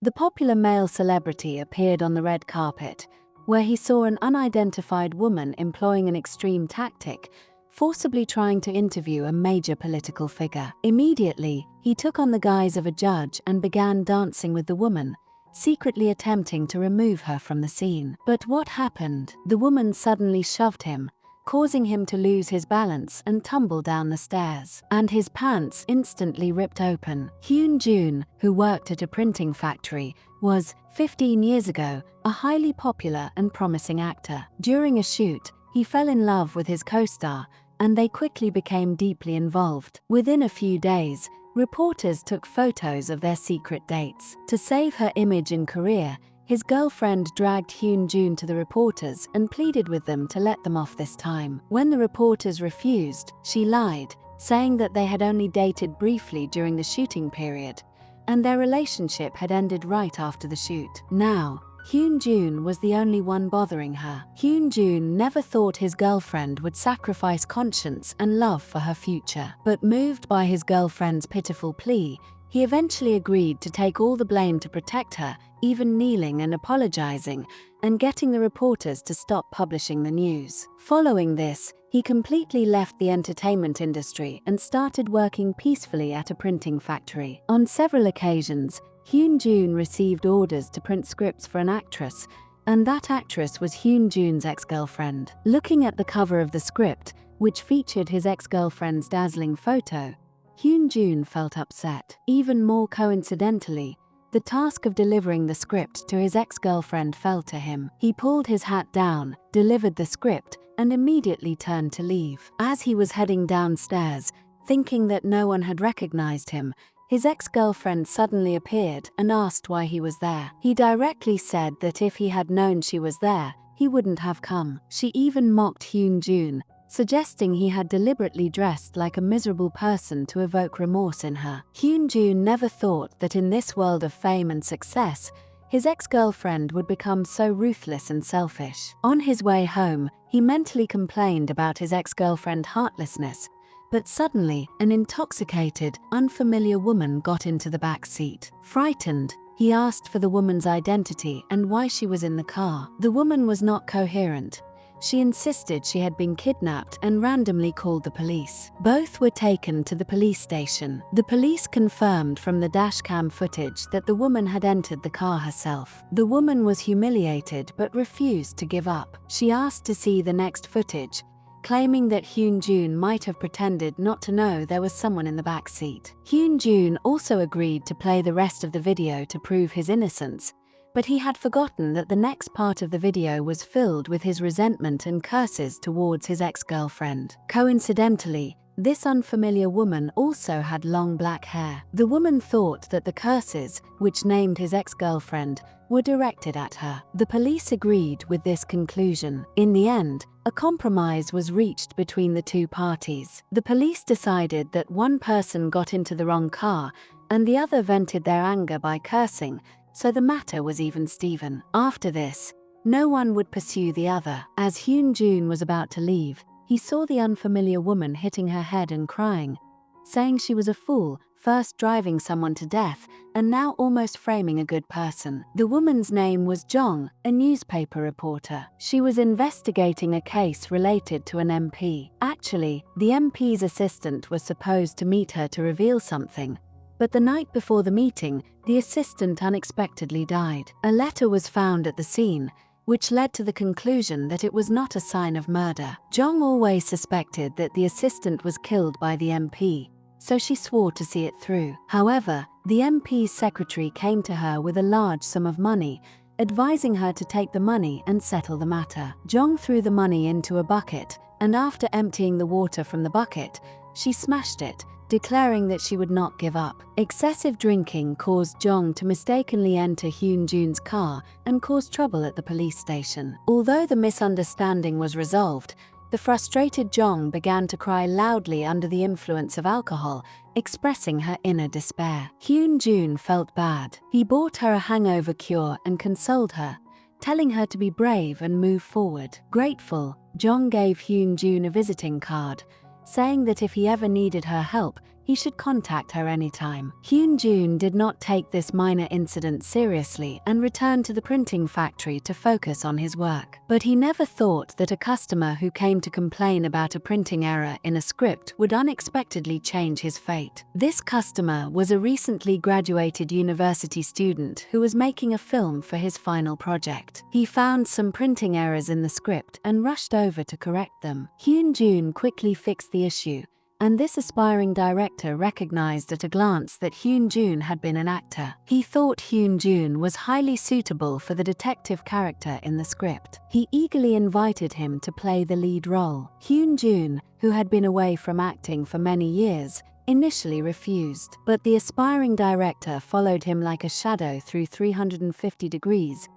The popular male celebrity appeared on the red carpet, where he saw an unidentified woman employing an extreme tactic, forcibly trying to interview a major political figure. Immediately, he took on the guise of a judge and began dancing with the woman, secretly attempting to remove her from the scene. But what happened? The woman suddenly shoved him, causing him to lose his balance and tumble down the stairs, and his pants instantly ripped open. Hyun-jun, who worked at a printing factory, was, 15 years ago, a highly popular and promising actor. During a shoot, he fell in love with his co-star, and they quickly became deeply involved. Within a few days, reporters took photos of their secret dates. To save her image in Korea, his girlfriend dragged Hyun-jun to the reporters and pleaded with them to let them off this time. When the reporters refused, she lied, saying that they had only dated briefly during the shooting period, and their relationship had ended right after the shoot. Now, Hyun-jun was the only one bothering her. Hyun-jun never thought his girlfriend would sacrifice conscience and love for her future. But moved by his girlfriend's pitiful plea, he eventually agreed to take all the blame to protect her, even kneeling and apologizing, and getting the reporters to stop publishing the news. Following this, he completely left the entertainment industry and started working peacefully at a printing factory. On several occasions, Hyun-jun received orders to print scripts for an actress, and that actress was Hyun-jun's ex-girlfriend. Looking at the cover of the script, which featured his ex-girlfriend's dazzling photo, Hyun-jun felt upset. Even more coincidentally, the task of delivering the script to his ex-girlfriend fell to him. He pulled his hat down, delivered the script, and immediately turned to leave. As he was heading downstairs, thinking that no one had recognized him, his ex-girlfriend suddenly appeared and asked why he was there. He directly said that if he had known she was there, he wouldn't have come. She even mocked Hyun-jun, suggesting he had deliberately dressed like a miserable person to evoke remorse in her. Hyun-jun never thought that in this world of fame and success, his ex-girlfriend would become so ruthless and selfish. On his way home, he mentally complained about his ex-girlfriend's heartlessness, but suddenly, an intoxicated, unfamiliar woman got into the back seat. Frightened, he asked for the woman's identity and why she was in the car. The woman was not coherent. She insisted she had been kidnapped and randomly called the police. Both were taken to the police station. The police confirmed from the dashcam footage that the woman had entered the car herself. The woman was humiliated but refused to give up. She asked to see the next footage, claiming that Hyun-jun might have pretended not to know there was someone in the back seat. Hyun-jun also agreed to play the rest of the video to prove his innocence, but he had forgotten that the next part of the video was filled with his resentment and curses towards his ex-girlfriend. Coincidentally, this unfamiliar woman also had long black hair. The woman thought that the curses, which named his ex-girlfriend, were directed at her. The police agreed with this conclusion. In the end, a compromise was reached between the two parties. The police decided that one person got into the wrong car and the other vented their anger by cursing, so the matter was even-steven. After this, no one would pursue the other. As Hyun-jun was about to leave, he saw the unfamiliar woman hitting her head and crying, saying she was a fool, first driving someone to death and now almost framing a good person. The woman's name was Jong, a newspaper reporter. She was investigating a case related to an MP. Actually, the MP's assistant was supposed to meet her to reveal something, but the night before the meeting, the assistant unexpectedly died. A letter was found at the scene, which led to the conclusion that it was not a sign of murder. Jong always suspected that the assistant was killed by the MP, so she swore to see it through. However, the MP's secretary came to her with a large sum of money, advising her to take the money and settle the matter. Jong threw the money into a bucket, and after emptying the water from the bucket, she smashed it, declaring that she would not give up. Excessive drinking caused Jong to mistakenly enter Hyun-jun's car and cause trouble at the police station. Although the misunderstanding was resolved, the frustrated Jong began to cry loudly under the influence of alcohol, expressing her inner despair. Hyun-jun felt bad. He bought her a hangover cure and consoled her, telling her to be brave and move forward. Grateful, Jong gave Hyun-jun a visiting card, saying that if he ever needed her help, he should contact her anytime. Hyun-jun did not take this minor incident seriously and returned to the printing factory to focus on his work. But he never thought that a customer who came to complain about a printing error in a script would unexpectedly change his fate. This customer was a recently graduated university student who was making a film for his final project. He found some printing errors in the script and rushed over to correct them. Hyun-jun quickly fixed the issue, and this aspiring director recognized at a glance that Hyun-jun had been an actor. He thought Hyun-jun was highly suitable for the detective character in the script. He eagerly invited him to play the lead role. Hyun-jun, who had been away from acting for many years, initially refused, but the aspiring director followed him like a shadow through 350 degrees,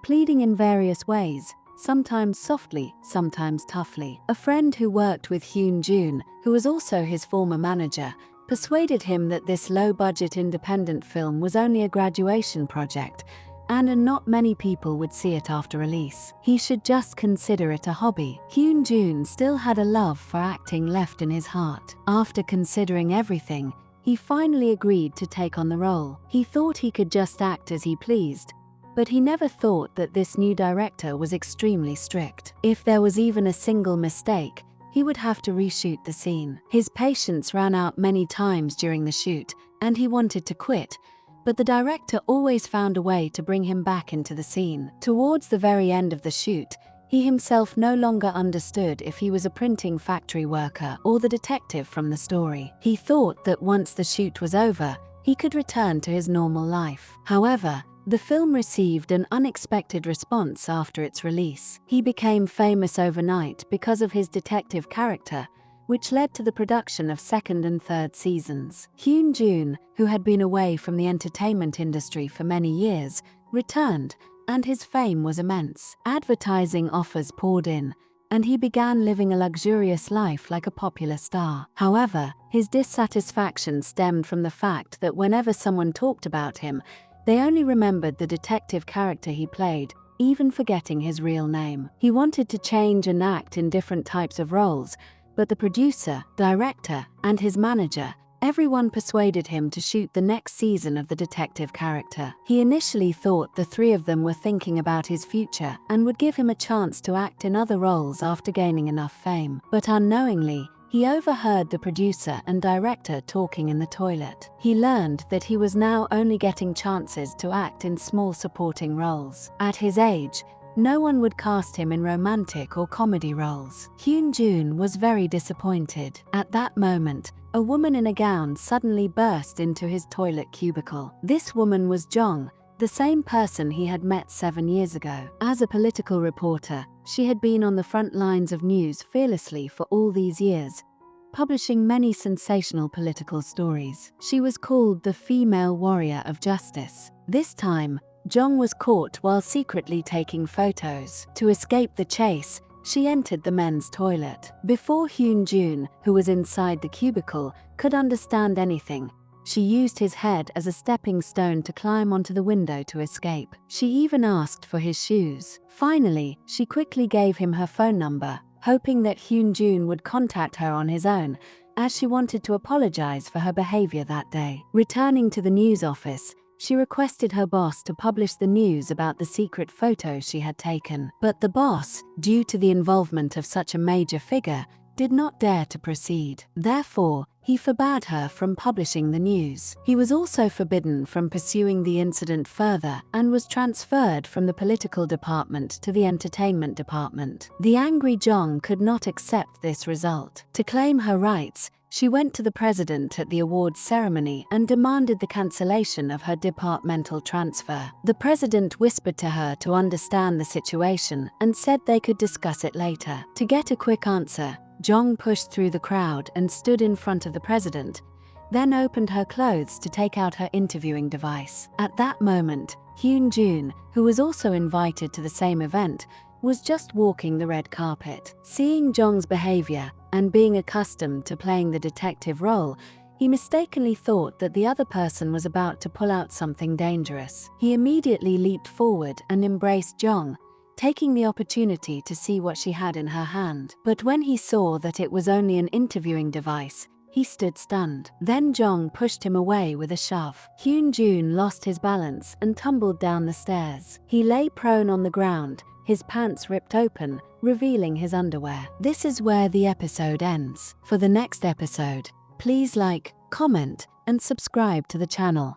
pleading in various ways, sometimes softly, sometimes toughly. A friend who worked with Hyun-jun, who was also his former manager, persuaded him that this low-budget independent film was only a graduation project, and not many people would see it after release. He should just consider it a hobby. Hyun-jun still had a love for acting left in his heart. After considering everything, he finally agreed to take on the role. He thought he could just act as he pleased, but he never thought that this new director was extremely strict. If there was even a single mistake, he would have to reshoot the scene. His patience ran out many times during the shoot, and he wanted to quit, but the director always found a way to bring him back into the scene. Towards the very end of the shoot, he himself no longer understood if he was a printing factory worker or the detective from the story. He thought that once the shoot was over, he could return to his normal life. However, the film received an unexpected response after its release. He became famous overnight because of his detective character, which led to the production of second and third seasons. Hyun-jun, who had been away from the entertainment industry for many years, returned, and his fame was immense. Advertising offers poured in, and he began living a luxurious life like a popular star. However, his dissatisfaction stemmed from the fact that whenever someone talked about him, they only remembered the detective character he played, even forgetting his real name. He wanted to change and act in different types of roles, but the producer, director, and his manager, everyone persuaded him to shoot the next season of the detective character. He initially thought the three of them were thinking about his future and would give him a chance to act in other roles after gaining enough fame. But unknowingly, he overheard the producer and director talking in the toilet. He learned that he was now only getting chances to act in small supporting roles. At his age, no one would cast him in romantic or comedy roles. Hyun-jun was very disappointed. At that moment, a woman in a gown suddenly burst into his toilet cubicle. This woman was Jong, the same person he had met 7 years ago. As a political reporter, she had been on the front lines of news fearlessly for all these years, publishing many sensational political stories. She was called the female warrior of justice. This time, Jong was caught while secretly taking photos. To escape the chase, she entered the men's toilet. Before Hyun-jun, who was inside the cubicle, could understand anything, she used his head as a stepping stone to climb onto the window to escape. She even asked for his shoes. Finally, she quickly gave him her phone number, hoping that Hyun-jun would contact her on his own, as she wanted to apologize for her behavior that day. Returning to the news office, she requested her boss to publish the news about the secret photo she had taken. But the boss, due to the involvement of such a major figure, did not dare to proceed. Therefore, he forbade her from publishing the news. He was also forbidden from pursuing the incident further and was transferred from the political department to the entertainment department. The angry Jong could not accept this result. To claim her rights, she went to the president at the awards ceremony and demanded the cancellation of her departmental transfer. The president whispered to her to understand the situation and said they could discuss it later. To get a quick answer, Jong pushed through the crowd and stood in front of the president, then opened her clothes to take out her interviewing device. At that moment, Hyun-jun, who was also invited to the same event, was just walking the red carpet. Seeing Jong's behavior and being accustomed to playing the detective role, he mistakenly thought that the other person was about to pull out something dangerous. He immediately leaped forward and embraced Jong, taking the opportunity to see what she had in her hand. But when he saw that it was only an interviewing device, He stood stunned. Then Jong pushed him away with a shove. Hyun-jun lost his balance and tumbled down the stairs. He lay prone on the ground, his pants ripped open, revealing his underwear. This is where the episode ends. For the next episode, please like, comment, and subscribe to the channel.